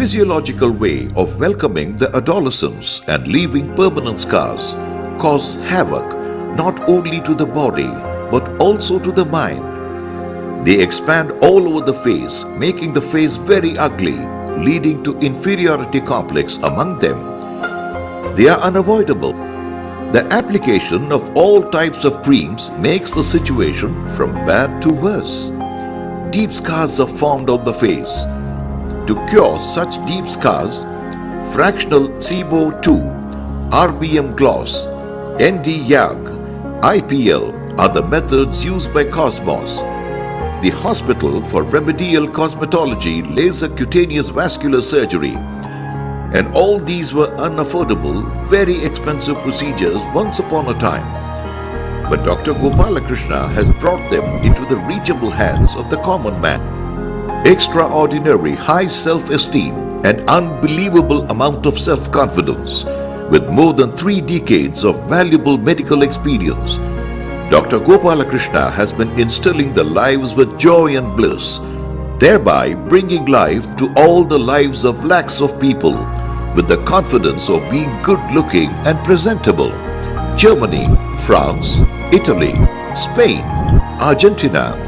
physiological way of welcoming the adolescence and leaving permanent scars cause havoc not only to the body but also to the mind. They expand all over the face, making the face very ugly, leading to inferiority complex among them. They are unavoidable. The application of all types of creams makes the situation from bad to worse. Deep scars are formed on the face. To cure such deep scars, fractional SIBO-2, RBM gloss, ND-YAG, IPL are the methods used by Cosmos, the Hospital for Remedial Cosmetology Laser Cutaneous Vascular Surgery. And all these were unaffordable, very expensive procedures once upon a time. But Dr. Gopalakrishna has brought them into the reachable hands of the common man. Extraordinary high self-esteem and unbelievable amount of self-confidence with more than 3 decades of valuable medical experience, Dr. Gopalakrishna has been instilling the lives with joy and bliss, thereby bringing life to all the lives of lakhs of people with the confidence of being good-looking and presentable. Germany, France, Italy, Spain, Argentina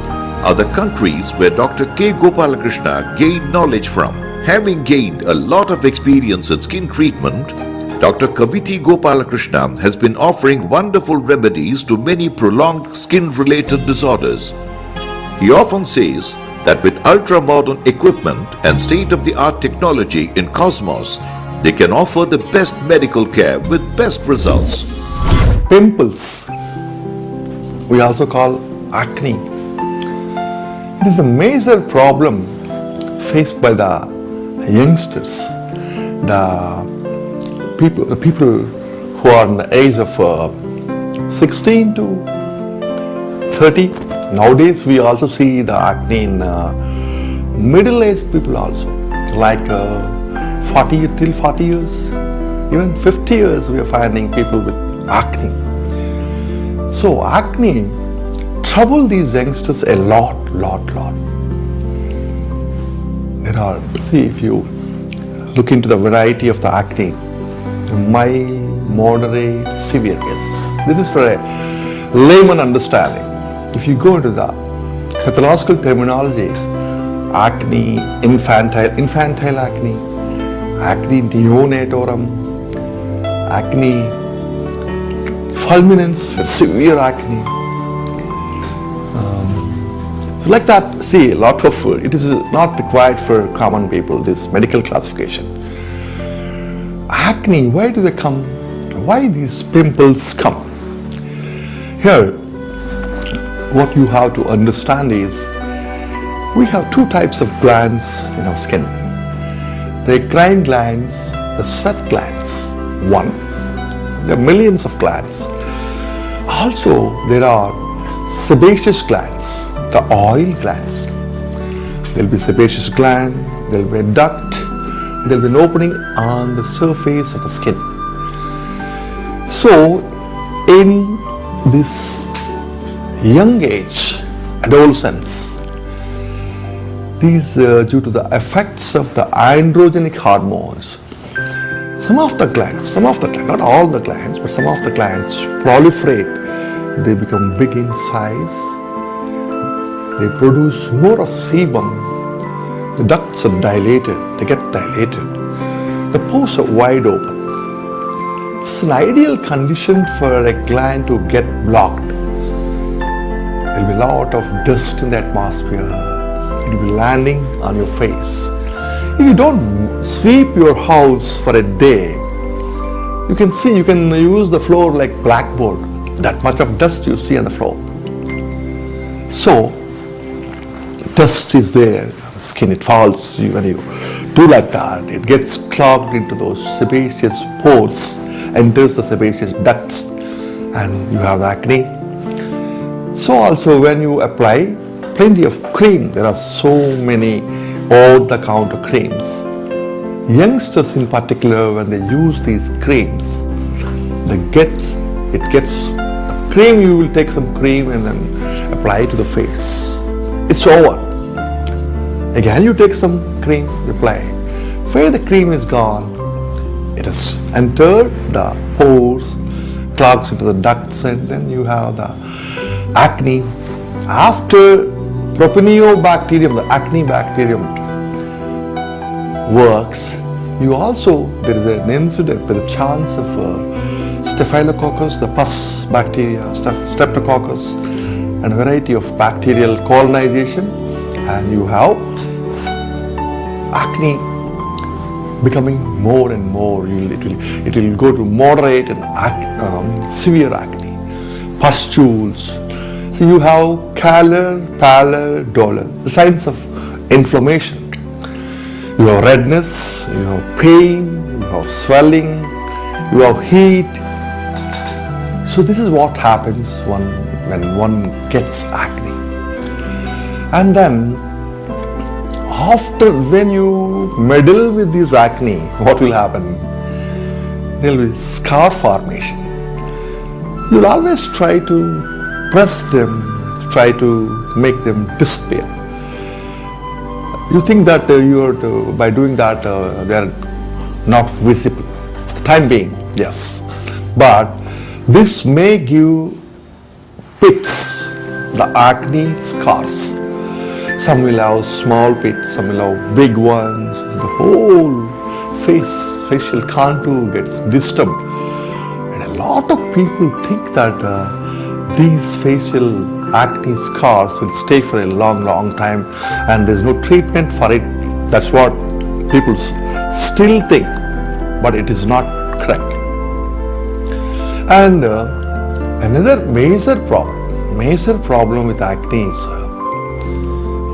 are the countries where Dr. K. Gopalakrishna gained knowledge from. Having gained a lot of experience in skin treatment, Dr. Kaviti Gopalakrishna has been offering wonderful remedies to many prolonged skin-related disorders. He often says that with ultra-modern equipment and state-of-the-art technology in Cosmos, they can offer the best medical care with best results. Pimples, we also call acne. It is a major problem faced by the youngsters, the people who are in the age of 16 to 30. Nowadays we also see the acne in middle-aged people also, like 40 till 40 years, even 50 years we are finding people with acne. So acne trouble these youngsters a lot. There are, see, if you look into the variety of the acne, mild, moderate, severe, yes. This is for a layman understanding. If you go into the pathological terminology, acne, infantile acne, acne neonatorum, acne fulminans for severe acne. So like that, see, a lot of, it is not required for common people, this medical classification. Acne, why do they come? Why these pimples come? Here, what you have to understand is, we have 2 types of glands in our skin. The eccrine glands, the sweat glands, 1. There are millions of glands. Also, there are sebaceous glands, the oil glands. There will be sebaceous gland, there will be a duct, there will be an opening on the surface of the skin. So, in this young age, adolescence, these due to the effects of the androgenic hormones, some of the glands, not all the glands, but some of the glands proliferate. They become big in size. They produce more of sebum. The ducts are dilated. They get dilated. The pores are wide open. This is an ideal condition for a gland to get blocked. There will be a lot of dust in the atmosphere. It will be landing on your face. If you don't sweep your house for a day, you can use the floor like blackboard. That much of dust you see on the floor. So, dust is there, the skin, it falls when you do like that. It gets clogged into those sebaceous pores, enters the sebaceous ducts, and you have acne. So also when you apply plenty of cream, there are so many over-the-counter creams. Youngsters in particular, when they use these creams, the cream, you will take some cream and then apply it to the face. It's over. Again you take some cream, you apply. where the cream is gone, it has entered the pores, clogs into the ducts, and then you have the acne. After Propionibacterium, the acne bacterium works, there is an incident, there is chance of Staphylococcus, the pus bacteria, Streptococcus, and a variety of bacterial colonization, and you have acne becoming more and more. It will go to moderate and severe acne, pustules. So you have pallor, dolor, the signs of inflammation. You have redness, you have pain, you have swelling, you have heat. So this is what happens when one gets acne. And then when you meddle with this acne, what will happen? There will be scar formation. You'll always try to press them, try to make them disappear. You think that by doing that they are not visible. For the time being, yes. But this may give pits, the acne scars. Some will have small pits, some will have big ones. The whole facial contour gets disturbed. And a lot of people think that these facial acne scars will stay for a long time and there's no treatment for it. That's what people still think, but it is not correct. And another major problem with acne is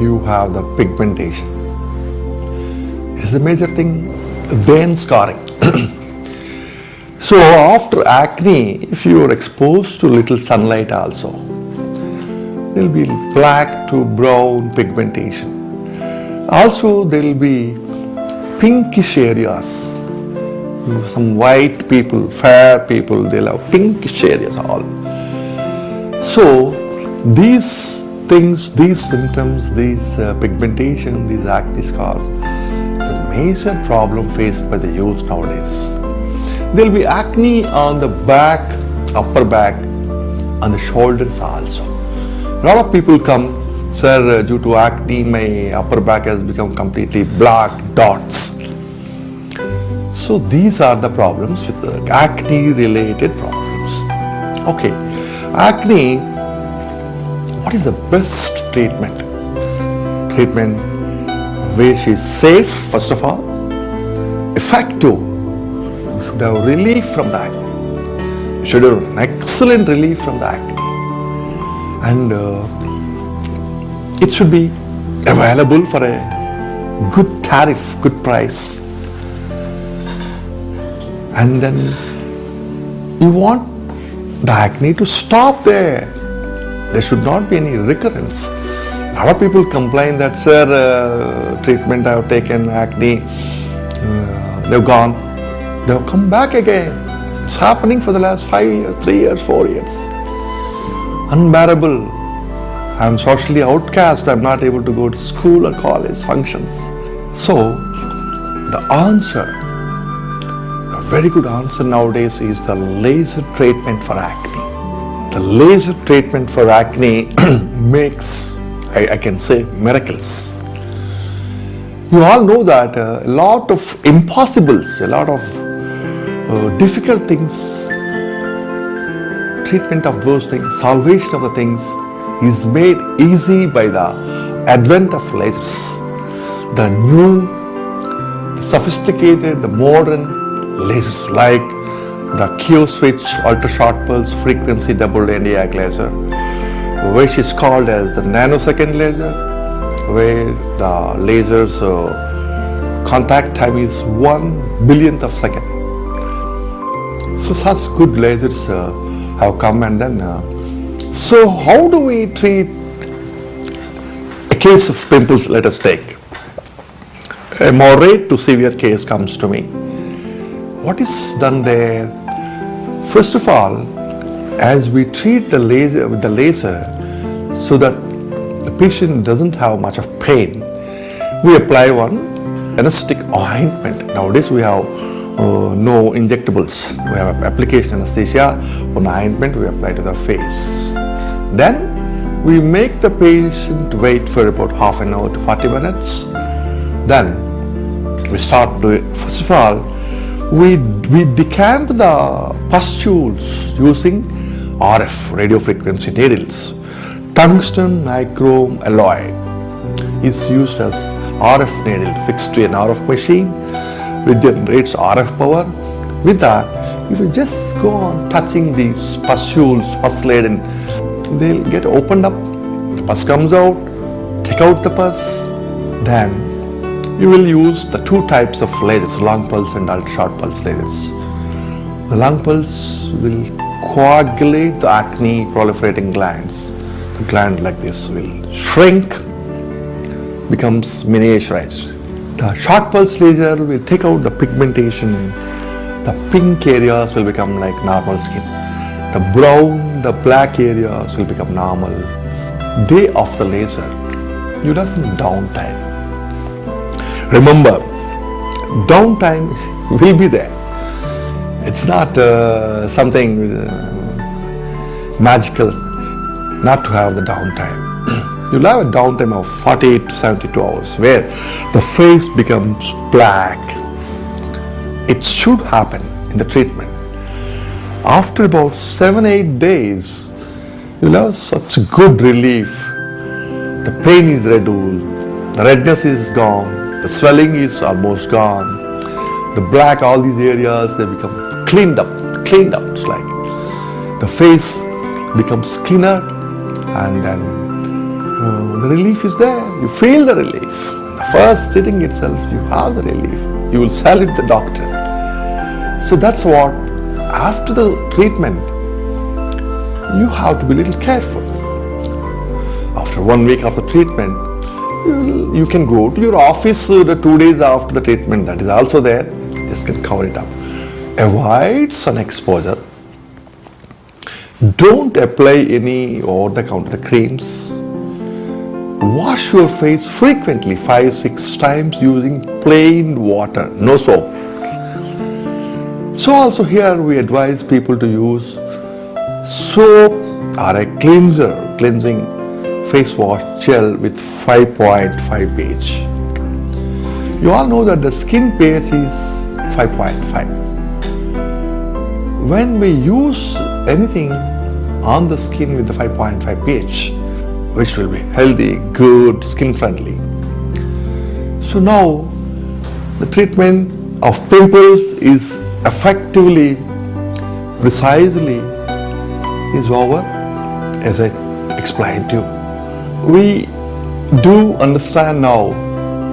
you have the pigmentation. It is the major thing, vein scarring. So after acne, if you are exposed to little sunlight also, there will be black to brown pigmentation. Also there will be pinkish areas. Some white people, fair people, they'll have pinkish areas all. So these things, these symptoms, these pigmentation, these acne scars, is a major problem faced by the youth nowadays. There will be acne on the back, upper back, on the shoulders also. A lot of people come, sir, due to acne, my upper back has become completely black dots. So these are the problems with the acne-related problems. Okay, acne, what is the best treatment? Treatment which is safe, first of all, effective. You should have relief from the acne. You should have an excellent relief from the acne. And it should be available for a good tariff, good price. And then you want the acne to stop there. There should not be any recurrence. A lot of people complain that, sir, treatment I have taken, acne, they've gone. They've come back again. It's happening for the last 5 years, 3 years, 4 years. Unbearable. I'm socially outcast. I'm not able to go to school or college functions. So, the answer, a very good answer nowadays is the laser treatment for acne. The laser treatment for acne makes, I can say, miracles. You all know that a lot of impossibles, a lot of difficult things, treatment of those things, salvation of the things is made easy by the advent of lasers. The new, the sophisticated, the modern lasers like the Q-switch ultra-short pulse frequency double Nd:YAG laser, which is called as the nanosecond laser, where the laser's contact time is 1 billionth of a second. So such good lasers have come, and then so how do we treat a case of pimples? Let us take a moderate to severe case comes to me. What is done there? First of all, as we treat the laser with the laser so that the patient doesn't have much of pain, we apply one anesthetic ointment. Nowadays we have no injectables. We have application anesthesia. On ointment we apply to the face. Then we make the patient wait for about half an hour to 40 minutes. Then we start doing, first of all, we decamp the pustules using RF, radio frequency needles. Tungsten nichrome alloy is used as RF needle fixed to an RF machine which generates RF power. With that, if you just go on touching these pustules, pus laden, they'll get opened up, the pus comes out, take out the pus, then you will use the two types of lasers, long pulse and ultra short pulse lasers. The long pulse will coagulate the acne proliferating glands. The gland like this will shrink, becomes miniaturized. The short pulse laser will take out the pigmentation. The pink areas will become like normal skin. The brown, the black areas will become normal. Day of the laser, you don't have downtime. Remember, downtime will be there. It's not something magical not to have the downtime. You'll have a downtime of 48 to 72 hours where the face becomes black. It should happen in the treatment. After about 7-8 days, you'll have such good relief. The pain is reduced, the redness is gone, the swelling is almost gone. The black, all these areas, they become cleaned up. It's like the face becomes cleaner, and then the relief is there. You feel the relief. The first sitting itself, you have the relief. You will salute the doctor. So that's what, after the treatment, you have to be a little careful. After 1 week of the treatment, you can go to your office the 2 days after the treatment. That is also there. Just can cover it up. Avoid sun exposure. Don't apply any over-the-counter creams. Wash your face frequently, 5-6 times using plain water, no soap. So also here we advise people to use soap or a cleansing face wash gel with 5.5 pH. You all know that the skin pH is 5.5. When we use anything on the skin with the 5.5 pH, which will be healthy, good, skin friendly. So now the treatment of pimples is effectively, precisely is over, as I explained to you. We do understand now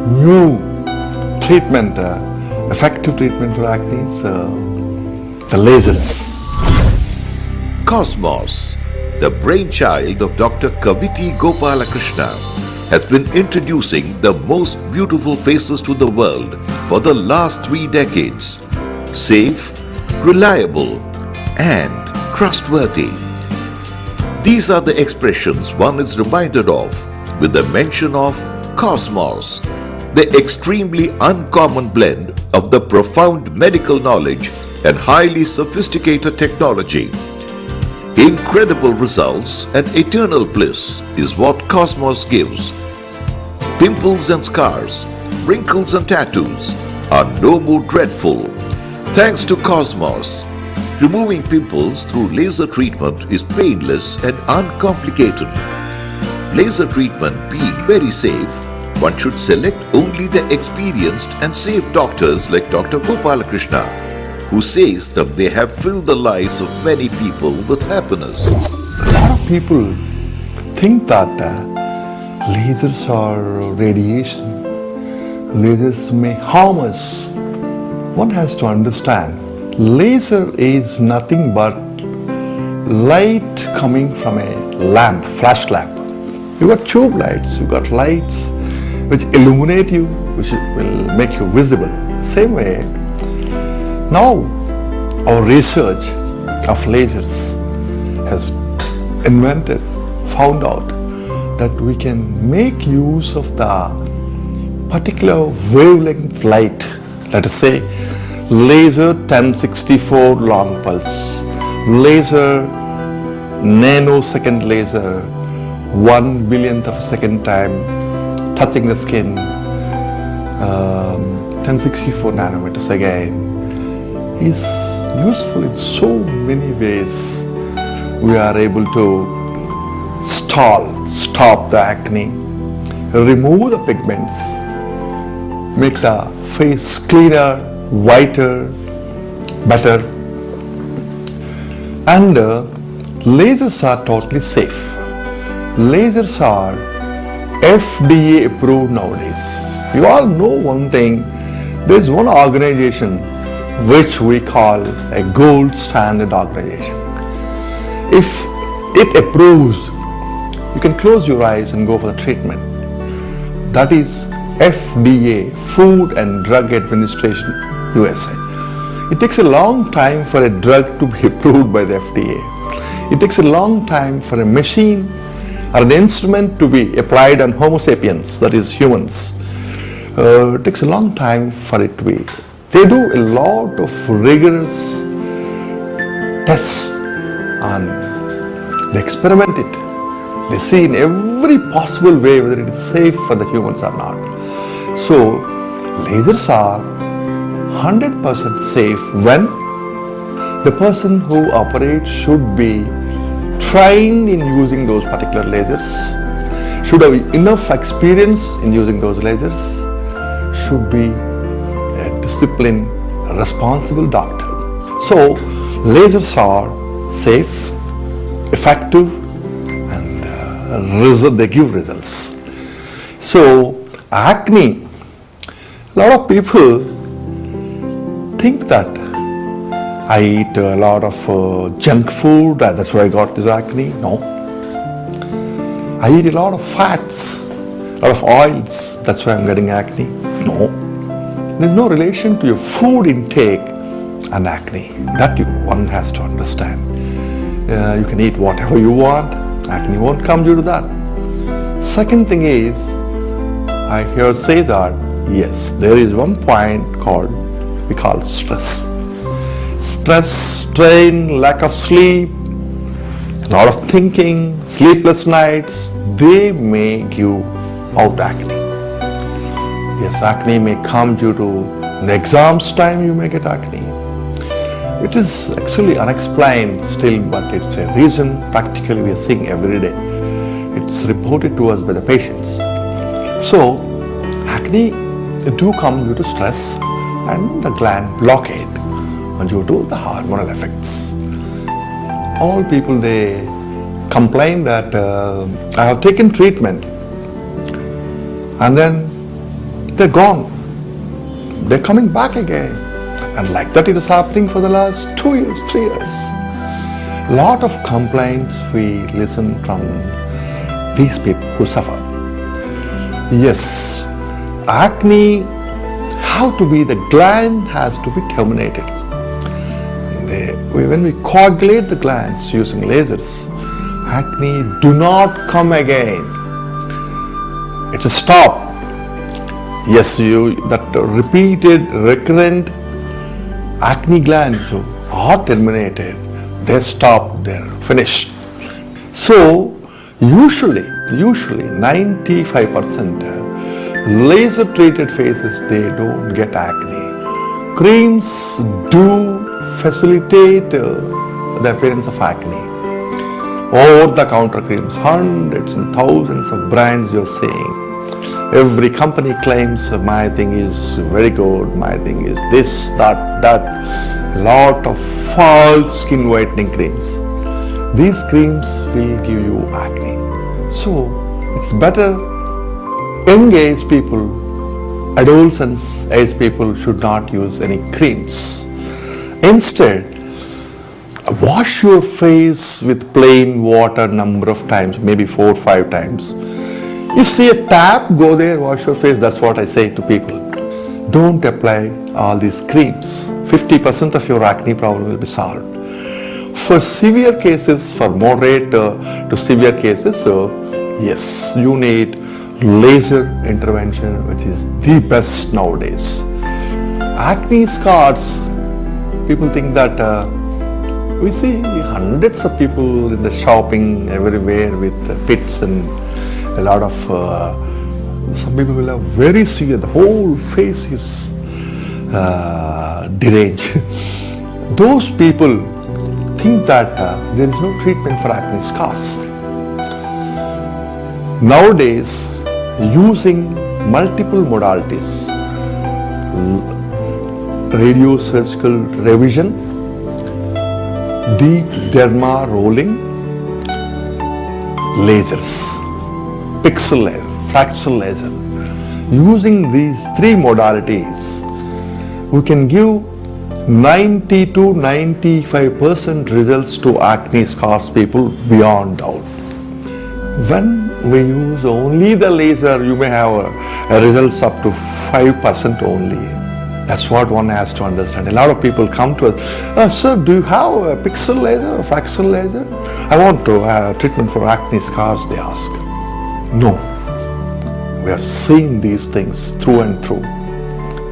new treatment, effective treatment for acne, the lasers. Cosmos, the brainchild of Dr. Kaviti Gopalakrishna, has been introducing the most beautiful faces to the world for the last 3 decades. Safe, reliable, and trustworthy. These are the expressions one is reminded of with the mention of Cosmos, the extremely uncommon blend of the profound medical knowledge and highly sophisticated technology. Incredible results and eternal bliss is what Cosmos gives. Pimples and scars, wrinkles and tattoos are no more dreadful. Thanks to Cosmos, removing pimples through laser treatment is painless and uncomplicated. Laser treatment being very safe, one should select only the experienced and safe doctors like Dr. Gopalakrishna, who says that they have filled the lives of many people with happiness. A lot of people think that lasers are radiation. Lasers may harm us. One has to understand, laser is nothing but light coming from a lamp, flash lamp. You got tube lights, you got lights which illuminate you, which will make you visible. Same way, now our research of lasers has invented, found out that we can make use of the particular wavelength light, let us say laser 1064 long pulse, laser nanosecond laser, 1 billionth of a second time touching the skin, 1064 nanometers again, is useful in so many ways. We are able to stop the acne, remove the pigments, make the face cleaner, whiter, better. And lasers are totally safe. Lasers are FDA approved nowadays. You all know one thing, there is one organization which we call a gold standard organization. If it approves, you can close your eyes and go for the treatment. That is FDA, Food and Drug Administration, USA. It takes a long time for a drug to be approved by the FDA. It takes a long time for a machine or an instrument to be applied on Homo sapiens, that is humans. It takes a long time for it to be. They do a lot of rigorous tests and they experiment it. They see in every possible way whether it is safe for the humans or not. So, lasers are 100% safe when the person who operates should be trained in using those particular lasers, should have enough experience in using those lasers, should be a disciplined, responsible doctor. So, lasers are safe, effective, and they give results. So, acne, a lot of people think that I eat a lot of junk food, that's why I got this acne. No. I eat a lot of fats, a lot of oils, that's why I'm getting acne. No. There's no relation to your food intake and acne. That one has to understand. You can eat whatever you want, acne won't come due to that. Second thing is, I hear say that, yes, there is one point we call stress. Stress, strain, lack of sleep, a lot of thinking, sleepless nights, they may give out acne. Yes, acne may come due to the exams time you may get acne. It is actually unexplained still, but it's a reason practically we are seeing every day. It's reported to us by the patients. So, acne do come due to stress and the gland blockade due to the hormonal effects. All people, they complain that I have taken treatment and then they're gone. They're coming back again. And like that it is happening for the last 2 years, 3 years. Lot of complaints we listen from these people who suffer. Yes, acne, how to be, the gland has to be terminated. When we coagulate the glands using lasers, acne do not come again. It's a stop. Yes, that repeated, recurrent acne glands are terminated. They stop, they're finished. So, usually 95% laser treated faces, they don't get acne. Creams do facilitate the appearance of acne. Over the counter creams, hundreds and thousands of brands you're seeing. Every company claims my thing is very good, my thing is this, that. A lot of false skin whitening creams. These creams will give you acne. So it's better young age people, adolescents age people should not use any creams. Instead, wash your face with plain water number of times, maybe 4 or 5 times. If see a tap, go there, wash your face. That's what I say to people. Don't apply all these creams. 50% of your acne problem will be solved. For severe cases, for moderate to severe cases, yes, you need laser intervention, which is the best nowadays. Acne scars, people think that we see hundreds of people in the shopping everywhere with pits and a lot of some people will have very severe, the whole face is deranged. Those people think that there is no treatment for acne scars. Nowadays, using multiple modalities, radiosurgical revision, deep derma rolling, lasers, pixel laser, fractal laser. Using these three modalities, we can give 90 to 95% results to acne scars people beyond doubt. When we use only the laser, you may have a results up to 5% only. That's what one has to understand. A lot of people come to us, sir, do you have a pixel laser or fractal laser? I want to have treatment for acne scars, they ask. No, we have seen these things through and through.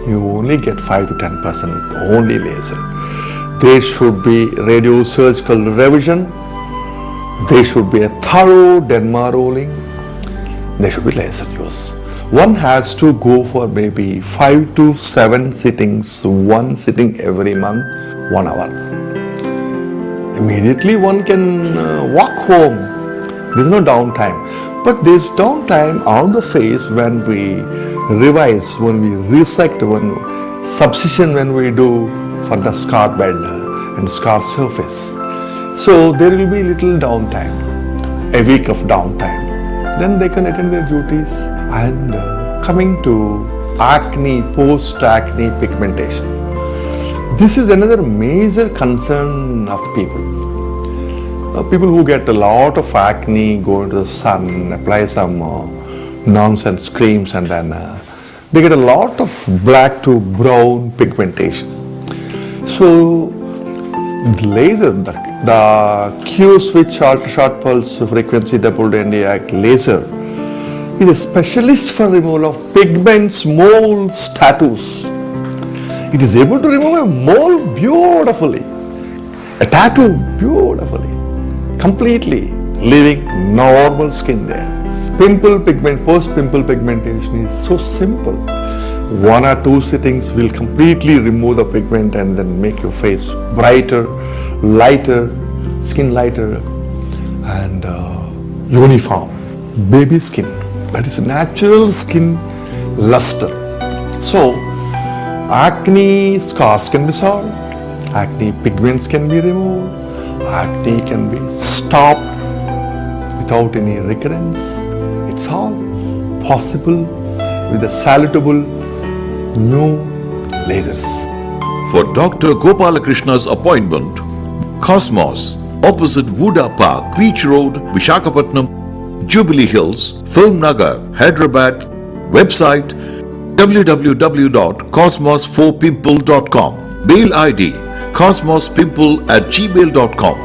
You only get 5 to 10% with only laser. There should be radiosurgical revision. There should be a thorough derma rolling. There should be laser use. One has to go for maybe 5 to 7 sittings, one sitting every month, 1 hour. Immediately one can walk home. There is no downtime. But there is downtime on the face when we revise, when we resect, when subcision when we do for the scar bed and scar surface. So there will be little downtime, a week of downtime. Then they can attend their duties. And coming to acne, post-acne pigmentation. This is another major concern of people. People who get a lot of acne, go into the sun, apply some nonsense creams, and then they get a lot of black to brown pigmentation. So the laser, the Q switch ultra short pulse frequency double NDAC laser is a specialist for removal of pigments, moles, tattoos. It is able to remove a mole beautifully, a tattoo beautifully, completely, leaving normal skin there. Pimple pigment, post-pimple pigmentation is so simple. 1 or 2 sittings will completely remove the pigment and then make your face brighter, lighter, skin lighter, and uniform. Baby skin, that is natural skin luster. So, acne scars can be solved, acne pigments can be removed, acne can be stopped without any recurrence. It's all possible with the salutable new lasers. For Dr. Gopalakrishna's appointment, Cosmos, opposite Wuda Park, Beach Road, Vishakhapatnam, Jubilee Hills, Film Nagar, Hyderabad. Website www.cosmos4pimple.com. Mail ID cosmospimple@gmail.com.